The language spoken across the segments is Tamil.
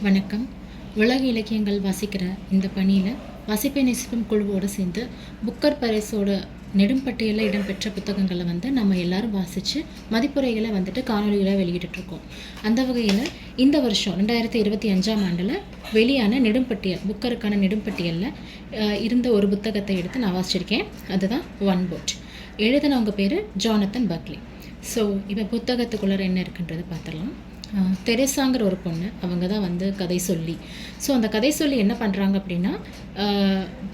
வணக்கம். உலக இலக்கியங்கள் வாசிக்கிற இந்த பணியில் வாசிப்பை நேசிக்கும் குழுவோடு சேர்ந்து புக்கர் பரிசோட நெடும்பட்டியலில் இடம்பெற்ற புத்தகங்களை நம்ம எல்லாரும் வாசித்து மதிப்புரைகளை காணொலிகளை வெளியிட்டுருக்கோம். அந்த வகையில் இந்த வருஷம் 2025 வெளியான நெடும்பட்டியல் புக்கருக்கான நெடும்பட்டியலில் இருந்த ஒரு புத்தகத்தை எடுத்து நான் வாசிச்சிருக்கேன். அதுதான் ஒன் போட். எழுதினவங்க பேர் ஜானத்தன் பக்லி. ஸோ இப்போ புத்தகத்துக்குள்ளே என்ன இருக்குன்றது பார்த்துடலாம். தெரேசாங்கிற ஒரு பொண்ணு, அவங்க தான் கதை சொல்லி. ஸோ அந்த கதை சொல்லி என்ன பண்ணுறாங்க அப்படின்னா,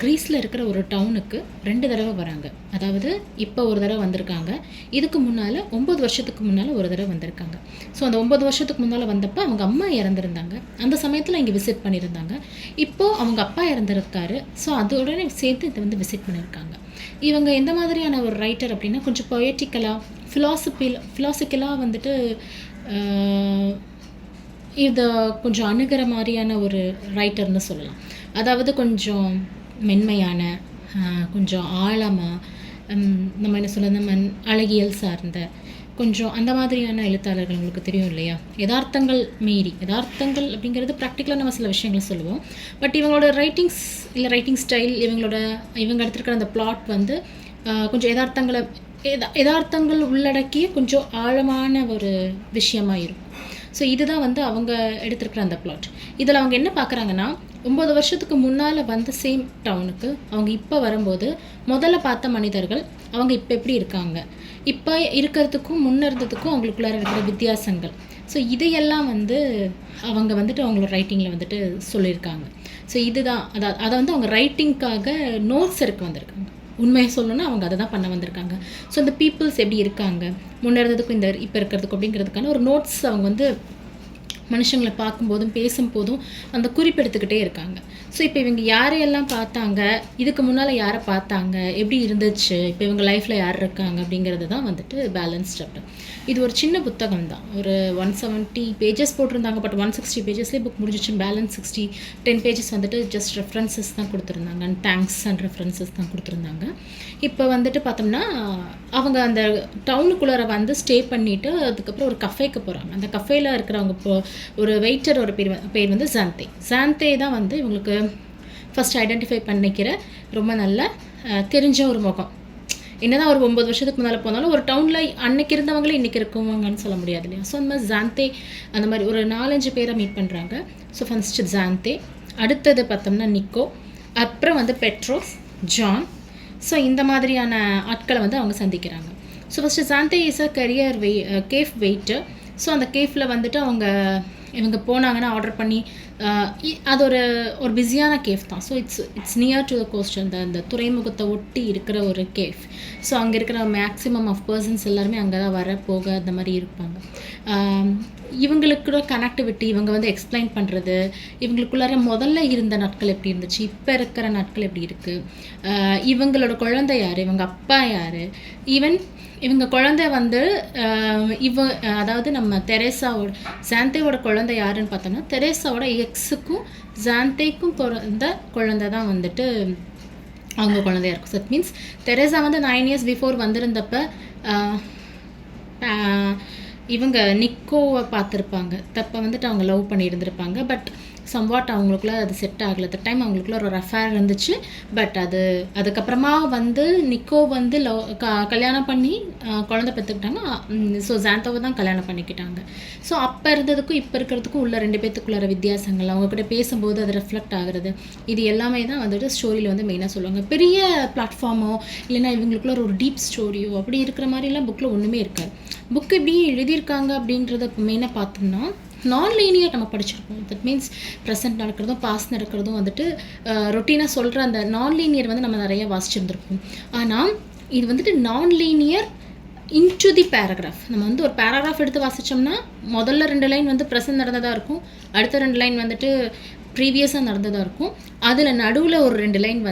க்ரீஸில் இருக்கிற ஒரு டவுனுக்கு 2 தடவை வராங்க. அதாவது இப்போ ஒரு தடவை வந்திருக்காங்க, இதுக்கு முன்னால் 9 வருஷத்துக்கு முன்னால் ஒரு தடவை வந்திருக்காங்க. ஸோ அந்த 9 வருஷத்துக்கு முன்னால் வந்தப்போ அவங்க அம்மா இறந்துருந்தாங்க. அந்த சமயத்தில் இங்கே விசிட் பண்ணியிருந்தாங்க. இப்போது அவங்க அப்பா இறந்துருக்காரு. ஸோ அதோடனே சேர்த்து இதை விசிட் பண்ணியிருக்காங்க. இவங்க எந்த மாதிரியான ஒரு ரைட்டர் அப்படின்னா, கொஞ்சம் பொயட்டிக்கலாக ஃபிலாசிக்கலாக இதை கொஞ்சம் அணுகிற மாதிரியான ஒரு ரைட்டர்னு சொல்லலாம். அதாவது கொஞ்சம் மென்மையான, கொஞ்சம் ஆழமாக, நம்ம என்ன சொல்ல, நம்ம அழகியல் சார்ந்த கொஞ்சம் அந்த மாதிரியான எழுத்தாளர்கள் உங்களுக்கு தெரியும் இல்லையா. யதார்த்தங்கள் அப்படிங்கிறது ப்ராக்டிக்கலாக நம்ம சில விஷயங்களை சொல்லுவோம். பட் இவங்களோட ரைட்டிங்ஸ் இல்லை ரைட்டிங் ஸ்டைல், இவங்க எடுத்துருக்கிற அந்த பிளாட் கொஞ்சம் யதார்த்தங்கள் உள்ளடக்கிய கொஞ்சம் ஆழமான ஒரு விஷயமாக இருக்கும். ஸோ இதுதான் அவங்க எடுத்துருக்கிற அந்த பிளாட். இதில் அவங்க என்ன பார்க்குறாங்கன்னா, 9 வருஷத்துக்கு முன்னால் வந்த சேம் டவுனுக்கு அவங்க இப்போ வரும்போது முதல்ல பார்த்த மனிதர்கள் அவங்க இப்போ எப்படி இருக்காங்க, இப்போ இருக்கிறதுக்கும் முன்ன இருந்ததுக்கும் அவங்களுக்குள்ளார இருக்கிற வித்தியாசங்கள். ஸோ இதையெல்லாம் அவங்க அவங்களோட ரைட்டிங்கில் சொல்லியிருக்காங்க. ஸோ இதுதான் அதை அவங்க ரைட்டிங்க்காக நோட்ஸ் எடுக்க வந்திருக்காங்க. உண்மையை சொல்லணும்னா அவங்க அதை தான் பண்ண வந்திருக்காங்க. ஸோ இந்த பீப்புள்ஸ் எப்படி இருக்காங்க, முன்னேறதுக்கும் இந்த இப்போ இருக்கிறதுக்கும் அப்படிங்கிறதுக்கான ஒரு நோட்ஸ் அவங்க மனுஷங்களை பார்க்கும்போதும் பேசும்போதும் அந்த குறிப்பெடுத்துக்கிட்டே இருக்காங்க. ஸோ இப்போ இவங்க யாரையெல்லாம் பார்த்தாங்க, இதுக்கு முன்னால் யாரை பார்த்தாங்க, எப்படி இருந்துச்சு, இப்போ இவங்க லைஃப்பில் யார் இருக்காங்க அப்படிங்கிறது தான் பேலன்ஸ் சாப்டர். இது ஒரு சின்ன புத்தகம் தான், ஒரு 170 பேஜஸ் போட்டிருந்தாங்க. பட் 160 பேஜஸ்லேயே புக் முடிஞ்சிச்சு. பேலன்ஸ் 10 பேஜஸ் ஜஸ்ட் ரெஃபரன்சஸ் தான் கொடுத்துருந்தாங்க, அண்ட் தேங்க்ஸ் அண்ட் ரெஃபரன்சஸ் தான் கொடுத்துருந்தாங்க. இப்போ பார்த்தோம்னா அவங்க அந்த டவுனுக்குள்ளே ஸ்டே பண்ணிவிட்டு அதுக்கப்புறம் ஒரு கஃபேக்கு போகிறாங்க. அந்த கஃபேயில் இருக்கிறவங்க ஒரு வெயிட்டர் ஒரு பேர் சாந்தே தான் இவங்களுக்கு ஃபஸ்ட் ஐடென்டிஃபை பண்ணிக்கிற ரொம்ப நல்ல தெரிஞ்ச ஒரு முகம். என்னதான் ஒரு 9 வருஷத்துக்கு முன்னால் போனாலும் ஒரு டவுனில் அன்னைக்கு இருந்தவங்களே இன்றைக்கி இருக்குவாங்கன்னு சொல்ல முடியாது இல்லையா. ஸோ அந்த மாதிரி சாந்தே அந்த மாதிரி ஒரு 4-5 பேரை மீட் பண்ணுறாங்க. ஸோ ஃபஸ்ட்டு சாந்தே, அடுத்தது பார்த்தோம்னா நிக்கோ, அப்புறம் பெட்ரோஸ், ஜான். ஸோ இந்த மாதிரியான ஆட்களை அவங்க சந்திக்கிறாங்க. ஸோ ஃபஸ்ட்டு சாந்தே is a cafe waiter. So அந்த கேஃபில் இவங்க போனாங்கன்னா ஆர்டர் பண்ணி, அது ஒரு பிஸியான கேஃப் தான். So it's near to the coast, அந்த துறைமுகத்தை ஒட்டி இருக்கிற ஒரு கேஃப். ஸோ அங்கே இருக்கிற மேக்ஸிமம் ஆஃப் பர்சன்ஸ் எல்லாருமே அங்கே தான் வர போக அந்த மாதிரி இருப்பாங்க. இவங்களுக்குள்ள கனெக்டிவிட்டி இவங்க எக்ஸ்பிளைன் பண்ணுறது, இவங்களுக்குள்ளார முதல்ல இருந்த நாட்கள் எப்படி இருந்துச்சு, இப்போ இருக்கிற நாட்கள் எப்படி இருக்குது, இவங்களோட குழந்தை யார், இவங்க அப்பா யார், ஈவன் இவங்க குழந்தை அதாவது நம்ம சாந்தேவோட குழந்தை யாருன்னு பார்த்தோம்னா, தெரேசாவோட எக்ஸுக்கும் சாந்தேக்கும் பிறந்த குழந்தை தான் அவங்க குழந்தையா இருக்கும். So it means Theresa 9 years before வந்திருந்தப்ப இவங்க நிக்கோவை பார்த்துருப்பாங்க. தப்போ அவங்க லவ் பண்ணியிருந்திருப்பாங்க. பட் சம்வாட் அவங்களுக்குள்ள அது செட் ஆகலை. அந்த டைம் அவங்களுக்குள்ள ஒரு அஃபேர் இருந்துச்சு. பட் அதுக்கப்புறமா நிக்கோ கல்யாணம் பண்ணி குழந்தை பெற்றுக்கிட்டாங்க. ஸோ சாந்தோவை தான் கல்யாணம் பண்ணிக்கிட்டாங்க. ஸோ அப்போ இருந்ததுக்கும் இப்போ இருக்கிறதுக்கும் உள்ள 2 பேர்த்துக்குள்ளார வித்தியாசங்கள், அவங்கக்கிட்ட பேசும்போது அது ரெஃப்ளெக்ட் ஆகுறது, இது எல்லாமே தான் ஸ்டோரியில் மெயினாக சொல்லுவாங்க. பெரிய பிளாட்ஃபார்மோ இல்லைன்னா இவங்களுக்குள்ள ஒரு டீப் ஸ்டோரியோ அப்படி இருக்கிற மாதிரிலாம் புக்கில் ஒன்றுமே இருக்காது. புக்கு எப்படி எழுதியிருக்காங்க அப்படின்றத மெயினாக பார்த்தோம்னா, நான் லீனியர் நம்ம படிச்சிருப்போம். தட் மீன்ஸ் ப்ரெசென்ட் நடக்கிறதும் பாஸ்ட் நடக்கிறதும் ரொட்டீனாக சொல்கிற அந்த நான் லீனியர் நம்ம நிறைய வாசிச்சிருந்துருப்போம். ஆனால் இது நான் லீனியர் இன்டு தி பேராகிராஃப். நம்ம ஒரு பேராகிராஃப் எடுத்து வாசித்தோம்னா முதல்ல 2 லைன் ப்ரெசென்ட் நடந்ததாக இருக்கும், அடுத்த 2 லைன் ப்ரீவியஸாக நடந்ததாக இருக்கும், அதில் நடுவில் ஒரு 2 லைன்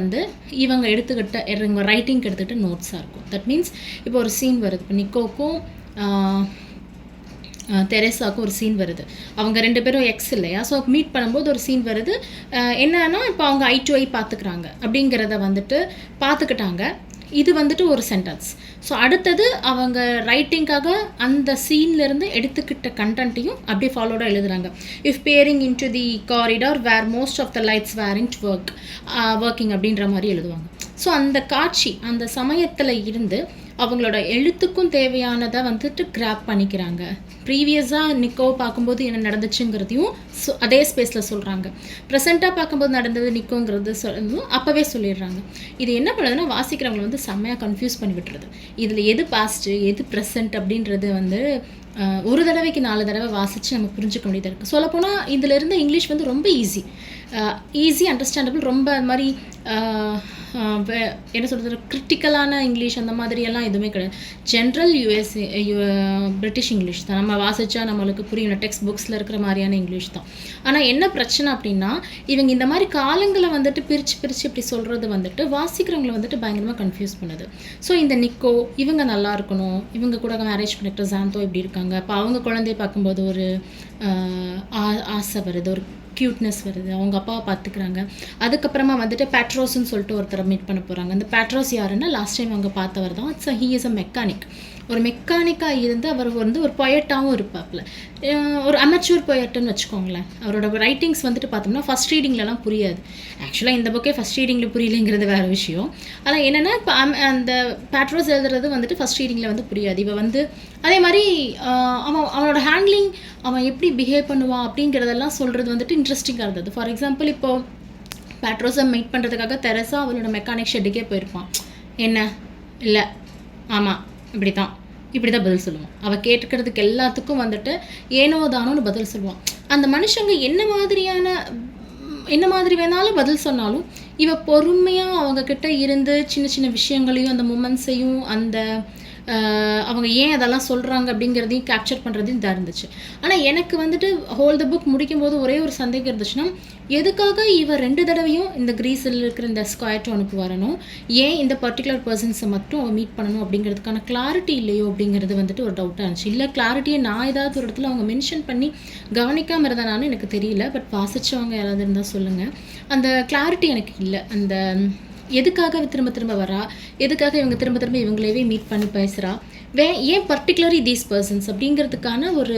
இவங்க இவங்க ரைட்டிங்க்கு எடுத்துக்கிட்ட நோட்ஸாக இருக்கும். தட் மீன்ஸ் இப்போ ஒரு சீன் வருது, இப்போ நிக்கோக்கும் தெரேசாவுக்கும் ஒரு சீன் வருது. அவங்க 2 பேரும் எக்ஸ் இல்லையா. ஸோ மீட் பண்ணும்போது ஒரு சீன் வருது. என்னன்னா இப்போ அவங்க ஐ டு ஐ பார்த்துக்கிறாங்க அப்படிங்கிறத பார்த்துக்கிட்டாங்க. இது வந்துட்டு ஒரு சென்டென்ஸ். ஸோ அடுத்தது அவங்க ரைட்டிங்காக அந்த சீன்லேருந்து எடுத்துக்கிட்ட கண்டென்ட்டையும் அப்படியே ஃபாலோடாக எழுதுகிறாங்க. If peering into the corridor where most of the lights weren't working அப்படின்ற மாதிரி எழுதுவாங்க. ஸோ அந்த காட்சி அந்த சமயத்தில் இருந்து அவங்களோட எழுத்துக்கும் தேவையானதை வந்துட்டு கிராப் பண்ணிக்கிறாங்க. ப்ரீவியஸாக நிக்கோவை பார்க்கும்போது என்ன நடந்துச்சுங்கிறதையும் அதே ஸ்பேஸில் சொல்கிறாங்க. ப்ரெசென்ட்டாக பார்க்கும்போது நடந்தது நிக்கோங்கிறது அப்போவே சொல்லிடுறாங்க. இது என்ன பண்ணுறதுன்னா வாசிக்கிறவங்களை வந்து செம்மையாக கன்ஃபியூஸ் பண்ணி விட்டுறது. இதில் எது பாஸ்ட்டு எது ப்ரெசென்ட் அப்படின்றது வந்து ஒரு தடவைக்கு 4 தடவை வாசித்து நம்ம புரிஞ்சுக்க வேண்டியதாக இருக்குது. சொல்லப்போனால் இதில் இருந்த இங்கிலீஷ் வந்து ரொம்ப ஈஸி அண்டர்ஸ்டாண்டபிள். ரொம்ப அது மாதிரி என்ன சொல்கிறது கிரிட்டிக்கலான இங்கிலீஷ் அந்த மாதிரியெல்லாம் எதுவுமே கிடையாது. ஜென்ரல் பிரிட்டிஷ் இங்கிலீஷ் தான். நம்ம வாசித்தா நம்மளுக்கு புரியும், டெக்ஸ்ட் புக்ஸில் இருக்கிற மாதிரியான இங்கிலீஷ் தான். ஆனால் என்ன பிரச்சனை அப்படின்னா இவங்க இந்த மாதிரி காலங்களை வந்துட்டு பிரித்து இப்படி சொல்கிறது வந்துட்டு வாசிக்கிறவங்களை வந்துட்டு பயங்கரமாக கன்ஃபியூஸ் பண்ணுது. ஸோ இந்த நிக்கோ இவங்க நல்லா இருக்கணும், இவங்க கூட மேரேஜ் பண்ணிக்கிற சாந்தோ இப்படி இருக்காங்க. அப்போ அவங்க குழந்தைய பார்க்கும்போது ஒரு ஆசை வருது, ஒரு க்யூட்னஸ் வருது, அவங்க அப்பாவை பார்த்துக்கிறாங்க. அதுக்கப்புறமா வந்துட்டு பேட்ரோஸ்ன்னு சொல்லிட்டு ஒருத்தரை மீட் பண்ண போகிறாங்க. அந்த பேட்ரோஸ் யாருன்னா லாஸ்ட் டைம் அவங்க பார்த்தவர் தான். He is a mechanic. ஒரு மெக்கானிக்காக இருந்து அவர் வந்து ஒரு பொயட்டாகவும் இருப்பாப்புல. ஒரு அமெச்சூர் பொயட்டுன்னு வச்சுக்கோங்களேன். அவரோட ரைட்டிங்ஸ் வந்துட்டு பார்த்தோம்னா ஃபஸ்ட் ரீடிங்லலாம் புரியாது. ஆக்சுவலாக இந்த புக்கே ஃபஸ்ட் ரீடிங்கில் புரியலைங்கிறது வேறு விஷயம். ஆனால் என்னென்னா இப்போ அந்த பேட்ரோஸ் எழுதுறது வந்துட்டு ஃபஸ்ட் ரீடிங்கில் வந்து புரியாது. இவ வந்து அதே மாதிரி அவனோட ஹேண்ட்லிங், அவன் எப்படி பிஹேவ் பண்ணுவான் அப்படிங்கிறதெல்லாம் சொல்கிறது வந்துட்டு இன்ட்ரெஸ்டிங்காக இருந்தது. ஃபார் எக்ஸாம்பிள் இப்போது பேட்ரோஸை மீட் பண்ணுறதுக்காக தெரசா அவளோட மெக்கானிக் ஷெட்டுக்கே போயிருப்பான். என்ன இல்லை ஆமாம் இப்படி தான் பதில் சொல்லுவான். அவள் கேட்டுக்கிறதுக்கு எல்லாத்துக்கும் வந்துட்டு ஏனோ தானோன்னு பதில் சொல்லுவான். அந்த மனுஷங்க என்ன மாதிரி வேணாலும் பதில் சொன்னாலும் இவ பொறுமையாக அவங்கக்கிட்ட இருந்து சின்ன சின்ன விஷயங்களையும் அந்த மூமெண்ட்ஸையும் அந்த அவங்க ஏன் அதெல்லாம் சொல்கிறாங்க அப்படிங்கிறதையும் கேப்சர் பண்ணுறதையும் இதாக இருந்துச்சு. ஆனால் எனக்கு வந்துட்டு ஹோல் த புக் முடிக்கும்போது ஒரே ஒரு சந்தேகம் இருந்துச்சுன்னா எதுக்காக இவ 2 தடவையும் இந்த கிரீஸில் இருக்கிற இந்த ஸ்கொயர் டவுனுக்கு வரணும், ஏன் இந்த பர்டிகுலர் பர்சன்ஸை மட்டும் அவன் மீட் பண்ணணும் அப்படிங்கிறதுக்கான கிளாரிட்டி இல்லையோ அப்படிங்கிறது வந்துட்டு ஒரு டவுட்டாக இருந்துச்சு. இல்லை கிளாரிட்டியை நான் ஏதாவது ஒரு இடத்துல அவங்க மென்ஷன் பண்ணி கவனிக்காமல் இருந்தானான்னு எனக்கு தெரியல. பட் வாசித்தவங்க யாராவது இருந்தால் சொல்லுங்கள். அந்த கிளாரிட்டி எனக்கு இல்லை. அந்த எதுக்காக திரும்ப வரா, எதுக்காக இவங்க திரும்ப இவங்களவே மீட் பண்ணி பேசுகிறா, ஏன் பர்டிகுலர்லி தீஸ் பர்சன்ஸ் அப்படிங்கிறதுக்கான ஒரு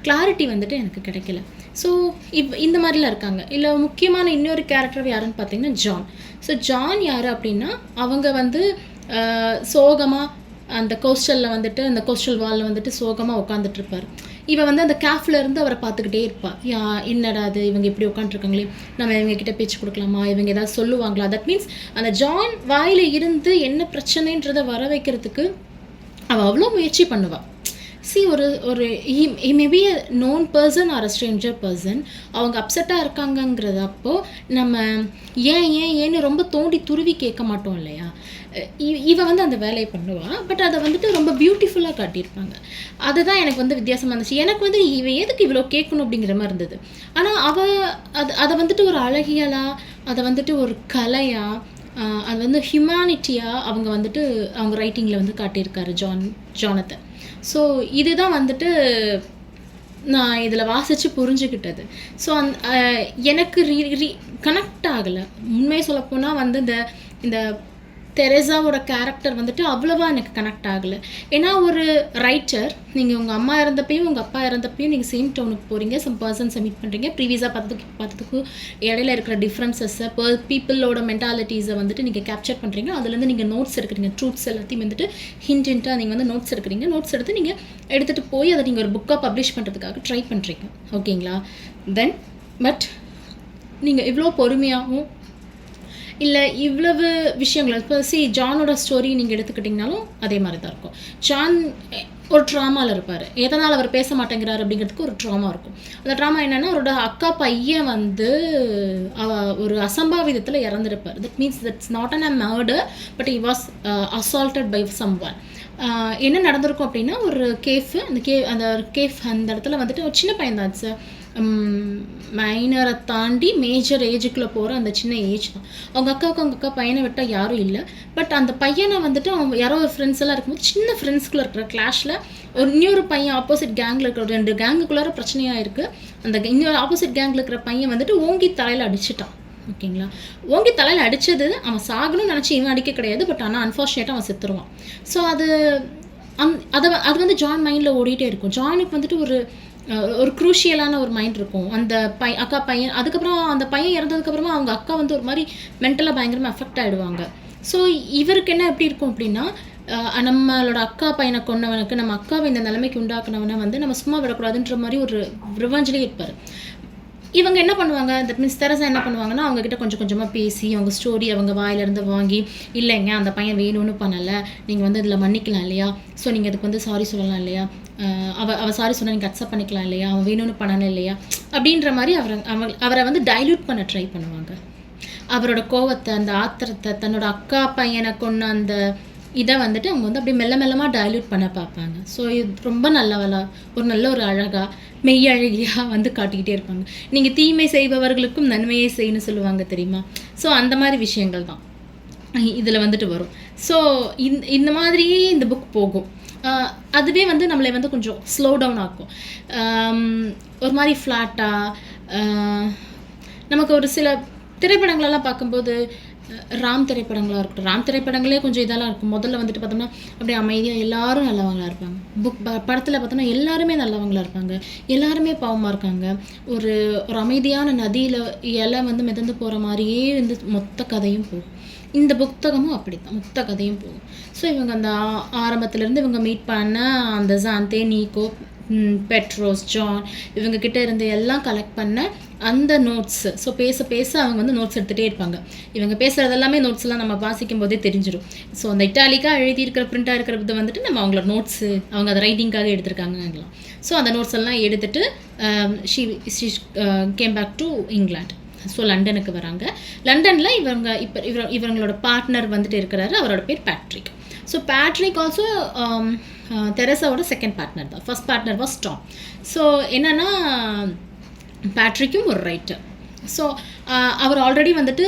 கிளாரிட்டி வந்துட்டு எனக்கு கிடைக்கல. ஸோ இந்த மாதிரிலாம் இருக்காங்க. இல்லை முக்கியமான இன்னொரு கேரக்டர் யாருன்னு பார்த்தீங்கன்னா ஜான். ஸோ ஜான் யார் அப்படின்னா அவங்க வந்து சோகமாக அந்த கோஸ்டலில் வந்துட்டு அந்த கோஸ்டல் வாலில் வந்துட்டு சோகமாக உட்காந்துட்ருப்பார். இவன் வந்து அந்த கேஃபில் இருந்து அவரை பார்த்துக்கிட்டே இருப்பாள். என்னடா அது இவங்க இப்படி உட்காந்துருக்காங்களே, நம்ம இவங்ககிட்ட பேச்சு கொடுக்கலாமா, இவங்க ஏதாவது சொல்லுவாங்களா. தட் மீன்ஸ் அந்த ஜான் வாயில் இருந்து என்ன பிரச்சனைன்றதை வர வைக்கிறதுக்கு அவள் அவ்வளோ முயற்சி பண்ணுவாள். ஒரு he may be a known person or a stranger person. அவங்க அப்செட்டாக இருக்காங்கங்கிறதப்போ நம்ம ஏன்னு ரொம்ப தோண்டி துருவி கேட்க மாட்டோம் இல்லையா. இவ வந்து அந்த வேலையை பண்ணுவாள். பட் அதை வந்துட்டு ரொம்ப பியூட்டிஃபுல்லாக காட்டியிருப்பாங்க. அதுதான் எனக்கு வந்து வித்தியாசமாக இருந்துச்சு. எனக்கு வந்து இவ எதுக்கு இவ்வளோ கேட்கணும் அப்படிங்கிற மாதிரி இருந்தது. ஆனால் அதை வந்துட்டு ஒரு அழகியலாக, அதை வந்துட்டு ஒரு கலையாக, அது வந்து ஹியூமனிட்டியாக அவங்க வந்துட்டு அவங்க ரைட்டிங்கில் வந்து காட்டியிருக்காரு ஜானத்தன். ஸோ இதுதான் வந்துட்டு நான் இதில் வாசித்து புரிஞ்சுக்கிட்டது. ஸோ எனக்கு கனெக்ட் ஆகலை. உண்மையை சொல்லப்போனால் வந்து இந்த தெரேசாவோட கேரக்டர் வந்துட்டு அவ்வளோவா எனக்கு கனெக்ட் ஆகலை. ஏன்னா ஒரு ரைட்டர், நீங்கள் உங்கள் அம்மா இறந்தப்பையும் உங்கள் அப்பா இறந்தப்பையும் நீங்கள் சேம் டவுனுக்கு போகிறீங்க, சம் பர்சன்ஸை மீட் பண்ணுறீங்க, ப்ரீவியஸாக பார்த்ததுக்கும் இடையில இருக்கிற டிஃப்ரென்சஸை பீப்புளோட மென்டாலிட்டிஸை வந்துட்டு நீங்கள் கேப்சர் பண்ணுறீங்க. அதுலேருந்து நீங்கள் நோட்ஸ் எடுக்கிறீங்க, ட்ரூத்ஸ் எல்லாத்தையும் வந்துட்டு ஹிண்ட்டாக நீங்கள் வந்து நோட்ஸ் எடுக்கிறீங்க. நோட்ஸ் எடுத்து நீங்கள் எடுத்துகிட்டு போய் அதை நீங்கள் ஒரு புக்காக பப்ளிஷ் பண்ணுறதுக்காக ட்ரை பண்ணுறீங்க. ஓகேங்களா. தென் பட் நீங்கள் இவ்வளோ பொறுமையாகவும் இல்லை இவ்வளவு விஷயங்கள் இப்போ ஜானோட ஸ்டோரி நீங்கள் எடுத்துக்கிட்டிங்கனாலும் அதே மாதிரி தான் இருக்கும். ஜான் ஒரு ட்ராமாவில் இருப்பார். எதனால் அவர் பேச மாட்டேங்கிறார் அப்படிங்கிறதுக்கு ஒரு ட்ராமா இருக்கும். அந்த ட்ராமா என்னென்னா அவரோட அக்கா பையன் வந்து ஒரு அசம்பாவிதத்தில் இறந்துருப்பார். That means that's not an a murder, but he was assaulted by someone. என்ன நடந்திருக்கும் அப்படின்னா ஒரு அந்த கேஃப் அந்த இடத்துல வந்துட்டு ஒரு சின்ன பையன் தான் சார், மைனரை தாண்டி மேஜர் ஏஜுக்குள்ளே போகிற அந்த சின்ன ஏஜ் தான். அவங்க அக்கா பையனை விட்டால் யாரும் இல்லை. பட் அந்த பையனை வந்துட்டு அவங்க யாரோ ஒரு ஃப்ரெண்ட்ஸ் எல்லாம் இருக்கும்போது சின்ன ஃப்ரெண்ட்ஸ்குள்ளே இருக்கிற கிளாஷில் இன்னொரு பையன் ஆப்போசிட் கேங்கில் இருக்கிற 2 கேங்குக்குள்ளார பிரச்சனையாக இருக்குது. அந்த இன்னொரு ஆப்போசிட் கேங்கில் இருக்கிற பையன் வந்துட்டு ஓங்கி தலையில் அடிச்சிட்டான் ஓகேங்களா? ஓங்கி தலையில அடிச்சது அவன் சாகணும்னு நெனச்சு இவன் அடிக்க கிடையாது. பட் ஆனா அன்ஃபார்ச்சுனேட்டா அவன் செத்துருவான். ஸோ அது வந்து ஜான் மைண்ட்ல ஓடிட்டே இருக்கும். ஜானுக்கு வந்துட்டு ஒரு க்ரூஷியலான ஒரு மைண்ட் இருக்கும். அந்த அக்கா பையன் அதுக்கப்புறம் அந்த பையன் இறந்ததுக்கப்புறமா அவங்க அக்கா வந்து ஒரு மாரி மென்டலா பயங்கரமா அஃபெக்ட் ஆயிடுவாங்க. ஸோ இவருக்கு என்ன எப்படி இருக்கும் அப்படின்னா, நம்மளோட அக்கா பையன கொன்னவனுக்கு, நம்ம அக்காவ இந்த நிலைமைக்கு உண்டாக்குனவன வந்து நம்ம சும்மா விடக்கூடாதுன்ற மாரி ஒரு ரிவெஞ்ச்லயே இருப்பாரு. இவங்க என்ன பண்ணுவாங்க, தட் மீன்ஸ் தெரசா என்ன பண்ணுவாங்கன்னா, அவங்க கிட்ட கொஞ்சம் கொஞ்சமா பேசி, அவங்க ஸ்டோரி அவங்க வாயிலருந்து வாங்கி, இல்லைங்க அந்த பையன் வேணும்னு பண்ணல. நீங்க வந்து இதில மன்னிக்கலாம் இல்லையா? ஸோ நீங்க அதுக்கு வந்து சாரி சொல்லலாம் இல்லையா? அவ சாரி சொன்னா நீங்க அக்செப்ட் பண்ணிக்கலாம் இல்லையா? அவன் வேணும்னு பண்ணல இல்லையா? அப்படின்ற மாரி அவர வந்து டைல்யூட் பண்ண ட்ரை பண்ணுவாங்க. அவரோட கோவத்த, அந்த ஆத்திரத்த, தன்னோட அக்கா பையன கொன்ன அந்த இத வந்துட்டு அவங்க வந்து அப்படியே மெல்ல மெல்லமா டைல்யூட் பண்ண பார்ப்பாங்க. ஸோ இது ரொம்ப ஒரு நல்ல ஒரு அழகா, மெய்யழகியா வந்து காட்டிக்கிட்டே இருப்பாங்க. நீங்க தீமை செய்பவர்களுக்கும் நன்மையே செய்ன்னு சொல்லுவாங்க தெரியுமா? ஸோ அந்த மாரி விஷயங்கள் தான் இதில வந்துட்டு வரும். ஸோ இந்த மாதிரியே இந்த புக் போகும். அதுவே வந்து நம்மளை வந்து கொஞ்சம் ஸ்லோ டவுன் ஆக்கும். ஒரு மாரி ஃப்ளாட்டா நமக்கு ஒரு சில திரைப்படங்களெல்லாம் பார்க்கும்போது ராம் திரைப்படங்களா இருக்கட்டும். ராம் திரைப்படங்களே கொஞ்சம் இதெல்லாம் இருக்கும். முதல்ல வந்துட்டு பார்த்தோம்னா, அப்படியே அமைதியா எல்லாரும் நல்லவங்களா இருப்பாங்க. படத்துல பார்த்தோம்னா எல்லாருமே நல்லவங்களா இருப்பாங்க. எல்லாருமே பாவமா இருக்காங்க. ஒரு ஒரு அமைதியான நதியில இலை வந்து மிதந்து போற மாரியே வந்து மொத்த கதையும் போகும். இந்த புத்தகமும் அப்படித்தான். மொத்த கதையும் போகும். ஸோ இவங்க அந்த ஆரம்பத்திலேருந்து இவங்க மீட் பண்ண அந்த சாந்தே, நீக்கோ, பெட்ரோஸ், ஜான் இவங்க கிட்ட இருந்து எல்லாம் கலெக்ட் பண்ண அந்த நோட்ஸ். ஸோ பேச அவங்க வந்து நோட்ஸ் எடுத்துகிட்டே இருப்பாங்க. இவங்க பேசுகிறது எல்லாமே நோட்ஸ்லாம் நம்ம வாசிக்கும் போதே தெரிஞ்சிடும். ஸோ அந்த இட்டாலிக்காக எழுதியிருக்கிற பிரிண்டாக இருக்கிறது வந்துட்டு நம்ம அவங்களோட நோட்ஸு அவங்க அதை ரைட்டிங்காக எடுத்திருக்காங்கலாம். ஸோ அந்த நோட்ஸ் எல்லாம் எடுத்துகிட்டு she came back to England. So லண்டனுக்கு வராங்க. லண்டனில் இவங்களோட பார்ட்னர் வந்துட்டு இருக்கிறாரு. அவரோட பேர் பேட்ரிக். ஸோ பேட்ரிக் ஆல்சோ தெரசாவோட செகண்ட் பார்ட்னர் தான். First partner was Tom. So என்னென்னா பேட்ரிக்கும் ஒரு ரைட்டர். ஸோ அவர் ஆல்ரெடி வந்துட்டு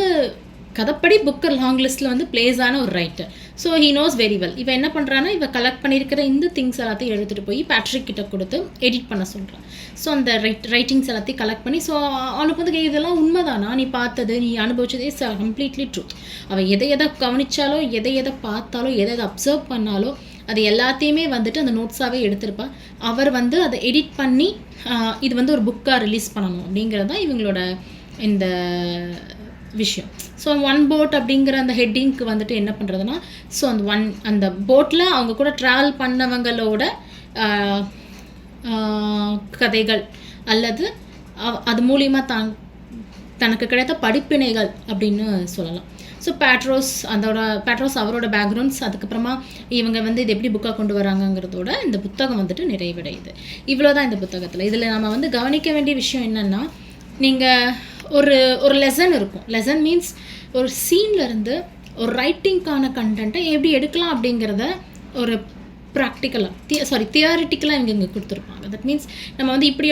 கதைப்படி புக்கர் லாங் லிஸ்ட்டில் வந்து பிளேஸ் ஆன ஒரு writer. So he knows very well. இவன் என்ன பண்ணுறான்னா, இவன் கலெக்ட் பண்ணியிருக்கிற இந்த திங்ஸ் எல்லாத்தையும் எடுத்துகிட்டு போய் பேட்ரிக் கிட்ட கொடுத்து எடிட் பண்ண சொல்கிறான். ஸோ அந்த ரைட்டிங்ஸ் எல்லாத்தையும் கலெக்ட் பண்ணி, ஸோ அவனுக்கு வந்து இதெல்லாம் உண்மைதானா, நீ பார்த்தது நீ அனுபவிச்சதே கம்ப்ளீட்லி ட்ரூத். அவள் எதை கவனிச்சாலோ, எதை பார்த்தாலோ, எதை அப்சர்வ் பண்ணாலோ அது எல்லாத்தையுமே வந்துட்டு அந்த நோட்ஸாகவே எடுத்திருப்பாள். அவர் வந்து அதை எடிட் பண்ணி இது வந்து ஒரு புக்காக ரிலீஸ் பண்ணணும் அப்படிங்கிறது தான் இவங்களோட இந்த விஷயம். ஸோ ஒன் போட் அப்படிங்கிற அந்த ஹெட்டிங்க்கு வந்துட்டு என்ன பண்ணுறதுன்னா, ஸோ அந்த போட்டில் அவங்க கூட ட்ராவல் பண்ணவங்களோட கதைகள் அல்லது அது மூலிமா தனக்கு கிடைத்த படிப்பினைகள் அப்படின்னு சொல்லலாம். ஸோ பேட்ரோஸ் அவரோட பேக்ரவுண்ட்ஸ், அதுக்கப்புறமா இவங்க வந்து இது எப்படி புக்காக கொண்டு வராங்கங்கிறதோட இந்த புத்தகம் வந்துட்டு நிறைவடையுது. இவ்வளோ தான் இந்த புத்தகத்தில். இதில் நம்ம வந்து கவனிக்க வேண்டிய விஷயம் என்னென்னா, நீங்கள் ஒரு லெசன் இருக்கும். லெசன் மீன்ஸ் ஒரு சீன்லேருந்து ஒரு ரைட்டிங்க்கான கண்டென்ட்டை எப்படி எடுக்கலாம் அப்படிங்கிறத ஒரு தியரிட்டிக்கலாக இங்கே கொடுத்துருப்பாங்க. தட் மீன்ஸ் நம்ம வந்து இப்படி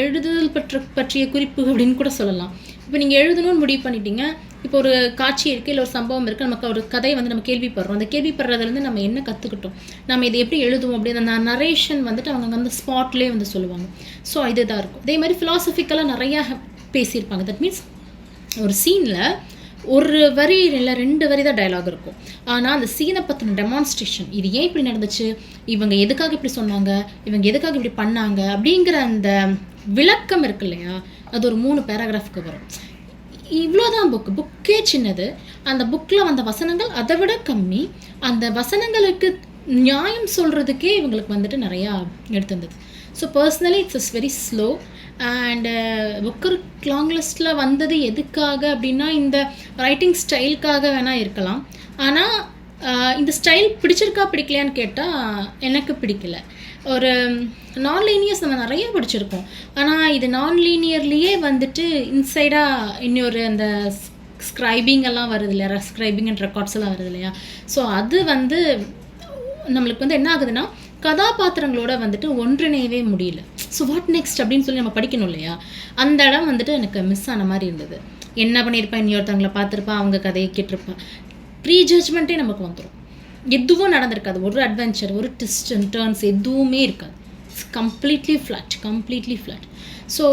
எழுதுதல் பற்றிய குறிப்பு அப்படின்னு கூட சொல்லலாம். இப்போ நீங்கள் எழுதணும்னு முடிவு பண்ணிட்டீங்க. இப்போ ஒரு காட்சி இருக்குது, இல்லை ஒரு சம்பவம் இருக்குது, நமக்கு ஒரு கதையை வந்து நம்ம கேள்விப்படுறோம். அந்த கேள்விப்படுறதுலேருந்து நம்ம என்ன கற்றுக்கிட்டோம், நம்ம இதை எப்படி எழுதுவோம் அப்படின்னு அந்த நரேஷன் வந்துட்டு அவங்க அந்த ஸ்பாட்லேயே வந்து சொல்லுவாங்க. ஸோ இதுதான் இருக்கும். அதே மாதிரி ஃபிலாசபிக்கலாக நிறையா பேசியிருப்பாங்க. தட் மீன்ஸ் ஒரு சீனில் ஒரு வரி இல்லை 2 வரி தான் டயலாக் இருக்கும். ஆனால் அந்த சீனை பற்றின டெமான்ஸ்ட்ரேஷன், இது ஏன் இப்படி நடந்துச்சு, இவங்க எதுக்காக இப்படி சொன்னாங்க, இவங்க எதுக்காக இப்படி பண்ணாங்க அப்படிங்கிற அந்த விளக்கம் இருக்கு இல்லையா, அது ஒரு 3 பேராகிராஃப்க்கு வரும். இவ்வளோதான் புக்கே சின்னது. அந்த புக்கில் வந்த வசனங்கள் அதை விட கம்மி. அந்த வசனங்களுக்கு நியாயம் சொல்கிறதுக்கே இவங்களுக்கு வந்துட்டு நிறையா எடுத்துருந்தது. So personally it's very slow. And Booker long லிஸ்ட்டில் வந்தது எதுக்காக அப்படின்னா, இந்த ரைட்டிங் ஸ்டைலுக்காக வேணால் இருக்கலாம். ஆனால் இந்த ஸ்டைல் பிடிக்கலையான்னு கேட்டால் எனக்கு பிடிக்கல. ஒரு நான்லீனியர்ஸ் நம்ம நிறைய படிச்சிருக்கோம். ஆனால் இது நான்லீனியர்லேயே வந்துட்டு இன்சைடாக இன்னொரு அந்த ஸ்க்ரைபிங் எல்லாம் வருது இல்லையா, ஸ்க்ரைபிங் அண்ட் ரெக்கார்ட்ஸ் எல்லாம் வருது இல்லையா. ஸோ அது வந்து நம்மளுக்கு வந்து என்ன ஆகுதுன்னா, கதாபாத்திரங்களோட வந்துட்டு ஒன்றிணையவே முடியல. ஸோ வாட் நெக்ஸ்ட் அப்படின்னு சொல்லி நம்ம படிக்கணும் இல்லையா, அந்த இடம் வந்துட்டு எனக்கு மிஸ் ஆன மாதிரி இருந்தது. என்ன பண்ணியிருப்பேன், இன்னொருத்தவங்களை பார்த்துருப்பா, அவங்க கதையை கேட்டிருப்பா, ப்ரீ ஜட்ஜ்மெண்ட்டே நமக்கு வந்துடும். எதுவும் நடந்திருக்காது. ஒரு அட்வென்ச்சர், ஒரு ட்விஸ்ட் அண்ட் டர்ன்ஸ் எதுவுமே இருக்காது. It's completely flat. ஸோ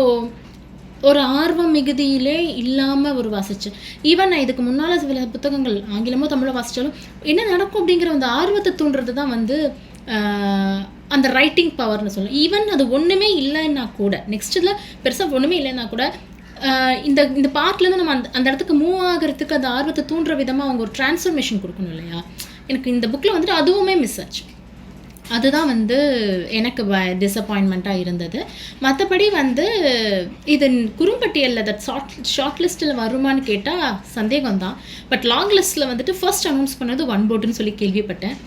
ஒரு ஆர்வம் மிகுதியிலே இல்லாம ஒரு வாசிச்சேன். ஈவன் நான் இதுக்கு முன்னால சில புத்தகங்கள் ஆங்கிலமோ, தமிழோ வாசிச்சாலும், என்ன நடக்கும் அப்படிங்கிற அந்த ஆர்வத்த தூண்டுறது தான் வந்து அ அந்த ரைட்டிங் பவர்ன்னு சொல்லலாம். ஈவன் அது ஒண்ணுமே இல்லன்னா கூட, நெக்ஸ்ட் இதுல பெருசா ஒண்ணுமே இல்லன்னா கூட, இந்த இந்த பார்ட்லேருந்து நம்ம அந்த அந்த இடத்துக்கு மூவ் ஆகுறதுக்கு அந்த ஆர்வத்த தூண்டுற விதமா அவங்க ஒரு டிரான்ஸ்ஃபர்மேஷன் குடுக்கணும் இல்லையா? எனக்கு இந்த புக்ல வந்துட்டு அதுவுமே மிஸ் ஆச்சு. அதுதான் வந்து எனக்கு டிசப்பாயின்ட்மெண்ட்டா இருந்தது. மத்தபடி வந்து இது குறும்பட்டியல்ல ஷார்ட் லிஸ்ட்ல வருமான்னு கேட்டா சந்தேகம் தான். பட் லாங் லிஸ்ட்ல வந்துட்டு ஃபர்ஸ்ட் அனௌன்ஸ் பண்ணது ஒன் போட்டுன்னு சொல்லி கேள்விப்பட்டேன்.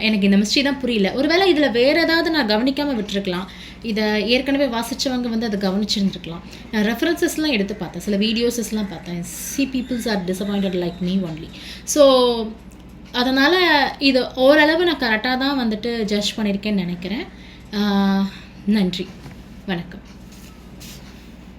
எனக்கு இந்த மிஸ்ட்ரி தான் புரியல. ஒருவேளை இதுல வேற ஏதாவது நான் கவனிக்காம விட்டுருக்கலாம். இத ஏற்கனவே வாசிச்சவங்க வந்து அத கவனிச்சிருந்துருக்கலாம். நான் ரெஃபரன்ஸஸ்லாம் எடுத்து பார்த்தேன். சில வீடியோஸஸ்லாம் பார்த்தேன். Peoples are disappointed like me only. So அதனால இது ஓரளவு நான் கரெக்ட்டா தான் வந்துட்டு ஜட்ஜ் பண்ணியிருக்கேன்னு நெனைக்கிறேன். நன்றி. வணக்கம்.